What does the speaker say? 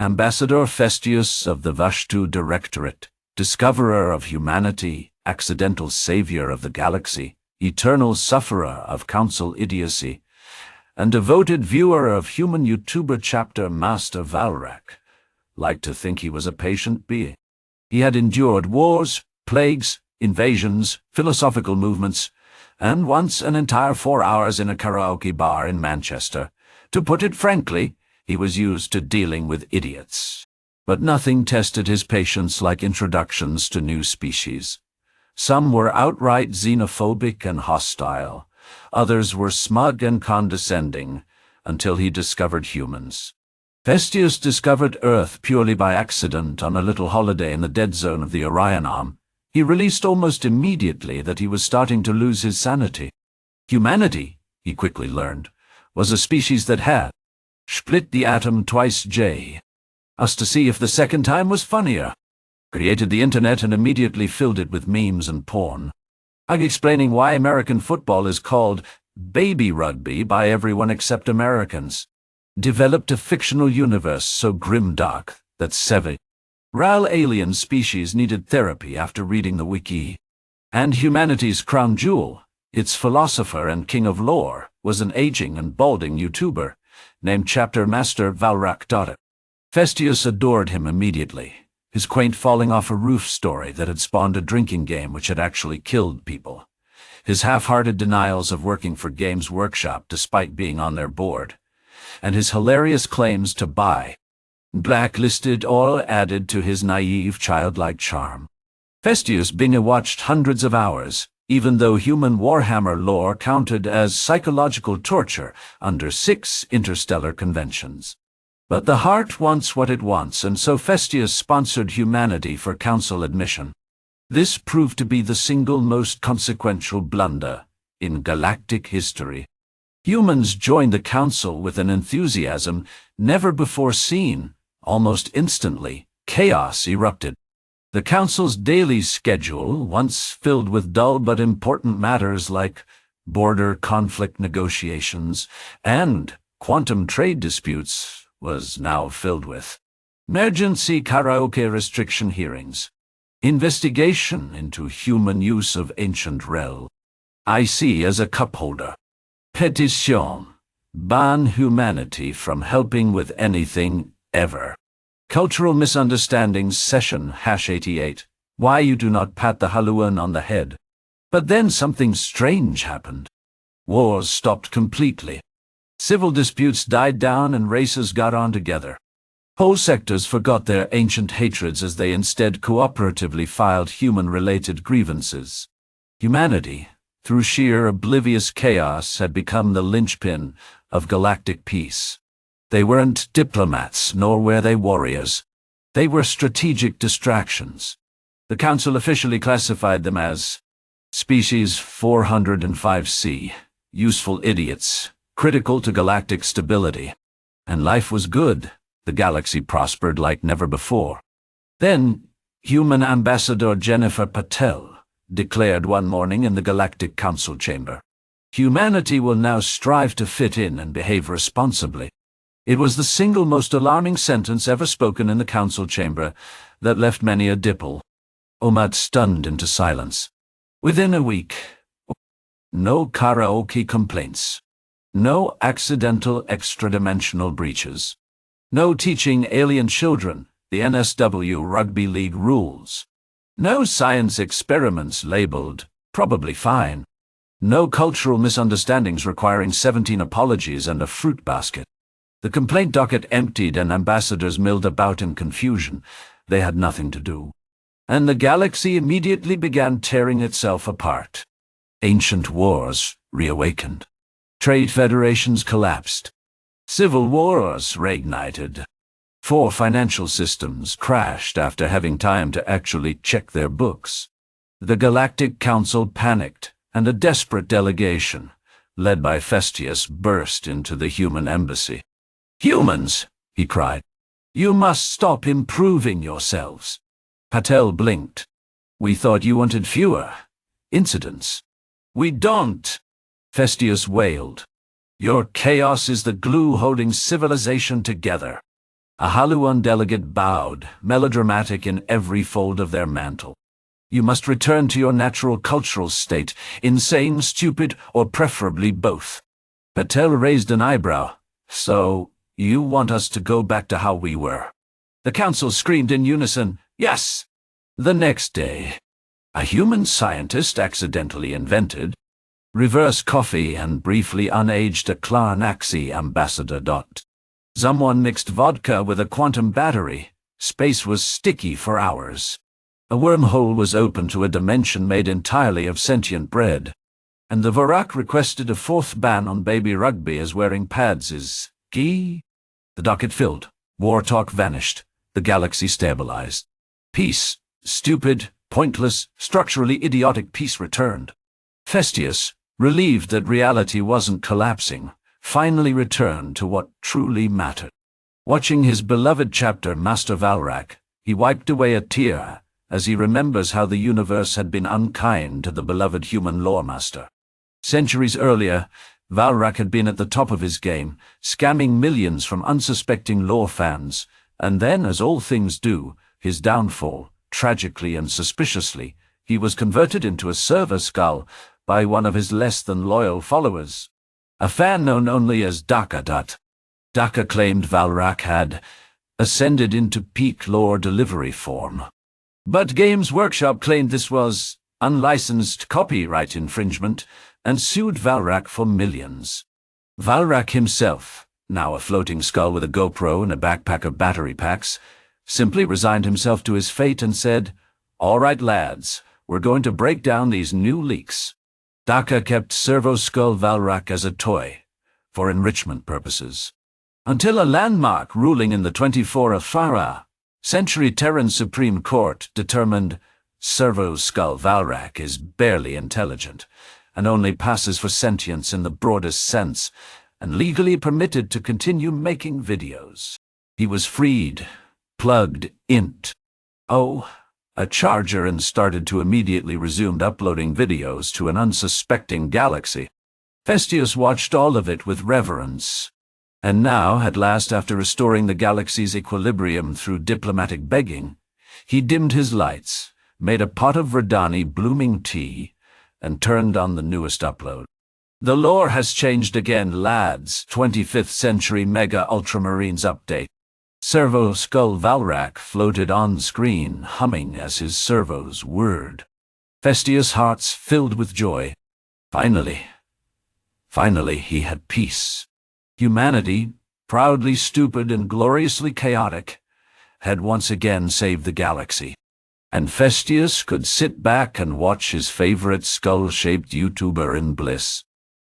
Ambassador Festius of the Vashtu Directorate, discoverer of humanity, accidental savior of the galaxy, eternal sufferer of council idiocy, and devoted viewer of human YouTuber Chapter Master Valrak, liked to think he was a patient being. He had endured wars, plagues, invasions, philosophical movements, and once an entire 4 hours in a karaoke bar in Manchester. To put it frankly, he was used to dealing with idiots. But nothing tested his patience like introductions to new species. Some were outright xenophobic and hostile. Others were smug and condescending, until he discovered humans. Festius discovered Earth purely by accident on a little holiday in the dead zone of the Orion Arm. He released almost immediately that he was starting to lose his sanity. Humanity, he quickly learned, was a species that had split the atom twice J. Us to see if the second time was funnier. Created the internet and immediately filled it with memes and porn. Explaining why American football is called baby rugby by everyone except Americans. Developed a fictional universe so grimdark that several alien species needed therapy after reading the wiki. And humanity's crown jewel, its philosopher and king of lore, was an aging and balding YouTuber named Chapter Master Valrak. Festius adored him immediately. His quaint falling-off-a-roof story that had spawned a drinking game which had actually killed people. His half-hearted denials of working for Games Workshop despite being on their board. And his hilarious claims to buy blacklisted all added to his naive, childlike charm. Festius binge-watched hundreds of hours, even though human Warhammer lore counted as psychological torture under 6 interstellar conventions. But the heart wants what it wants, and so Festius sponsored humanity for council admission. This proved to be the single most consequential blunder in galactic history. Humans joined the council with an enthusiasm never before seen. Almost instantly, chaos erupted. The council's daily schedule, once filled with dull but important matters like border conflict negotiations and quantum trade disputes, was now filled with emergency karaoke restriction hearings, investigation into human use of ancient rel. I see as a cupholder. Petition. Ban humanity from helping with anything, ever. Cultural misunderstandings session #88. Why you do not pat the Haluan on the head. But then something strange happened. Wars stopped completely. Civil disputes died down and races got on together. Whole sectors forgot their ancient hatreds as they instead cooperatively filed human-related grievances. Humanity, through sheer oblivious chaos, had become the linchpin of galactic peace. They weren't diplomats, nor were they warriors. They were strategic distractions. The Council officially classified them as Species 405C, useful idiots, critical to galactic stability. And life was good. The galaxy prospered like never before. Then, human ambassador Jennifer Patel declared one morning in the Galactic Council chamber, "Humanity will now strive to fit in and behave responsibly." It was the single most alarming sentence ever spoken in the council chamber that left many a dipple Omad stunned into silence. Within a week, no karaoke complaints. No accidental extra-dimensional breaches. No teaching alien children the NSW Rugby League rules. No science experiments labeled probably fine. No cultural misunderstandings requiring 17 apologies and a fruit basket. The complaint docket emptied and ambassadors milled about in confusion. They had nothing to do. And the galaxy immediately began tearing itself apart. Ancient wars reawakened. Trade federations collapsed. Civil wars reignited. 4 financial systems crashed after having time to actually check their books. The Galactic Council panicked, and a desperate delegation, led by Festius, burst into the human embassy. "Humans," he cried, "you must stop improving yourselves." Patel blinked. "We thought you wanted fewer incidents." "We don't," Festius wailed. "Your chaos is the glue holding civilization together." A Haluan delegate bowed, melodramatic in every fold of their mantle. You must return to your natural cultural state, insane, stupid, or preferably both. Patel raised an eyebrow. So, you want us to go back to how we were? The council screamed in unison, yes! The next day, a human scientist accidentally invented reverse coffee and briefly unaged a Klarnaxi ambassador. Someone mixed vodka with a quantum battery. Space was sticky for hours. A wormhole was open to a dimension made entirely of sentient bread. And the Valrak requested a fourth ban on baby rugby as wearing pads is key. The docket filled. War talk vanished. The galaxy stabilized. Peace, stupid, pointless, structurally idiotic peace returned. Festius, relieved that reality wasn't collapsing, finally returned to what truly mattered. Watching his beloved chapter Master Valrak, he wiped away a tear as he remembers how the universe had been unkind to the beloved human loremaster. Centuries earlier, Valrak had been at the top of his game, scamming millions from unsuspecting lore fans, and then, as all things do, his downfall, tragically and suspiciously, he was converted into a server skull by one of his less-than-loyal followers, a fan known only as Daka. Daka claimed Valrak had ascended into peak lore delivery form. But Games Workshop claimed this was unlicensed copyright infringement and sued Valrak for millions. Valrak himself, now a floating skull with a GoPro and a backpack of battery packs, simply resigned himself to his fate and said, "All right, lads, we're going to break down these new leaks." Daka kept Servo Skull Valrak as a toy, for enrichment purposes. Until a landmark ruling in the 24 of Farah, Century Terran Supreme Court determined Servo Skull Valrak is barely intelligent, and only passes for sentience in the broadest sense, and legally permitted to continue making videos. He was freed, plugged int. A charger and started to immediately resume uploading videos to an unsuspecting galaxy. Festius watched all of it with reverence. And now, at last, after restoring the galaxy's equilibrium through diplomatic begging, he dimmed his lights, made a pot of Verdani blooming tea, and turned on the newest upload. The lore has changed again, lads. 25th Century Mega Ultramarines update. Servo Skull Valrak floated on screen, humming as his servos whirred. Festius' hearts filled with joy. Finally he had peace. Humanity, proudly stupid and gloriously chaotic, had once again saved the galaxy. And Festius could sit back and watch his favorite skull-shaped YouTuber in bliss.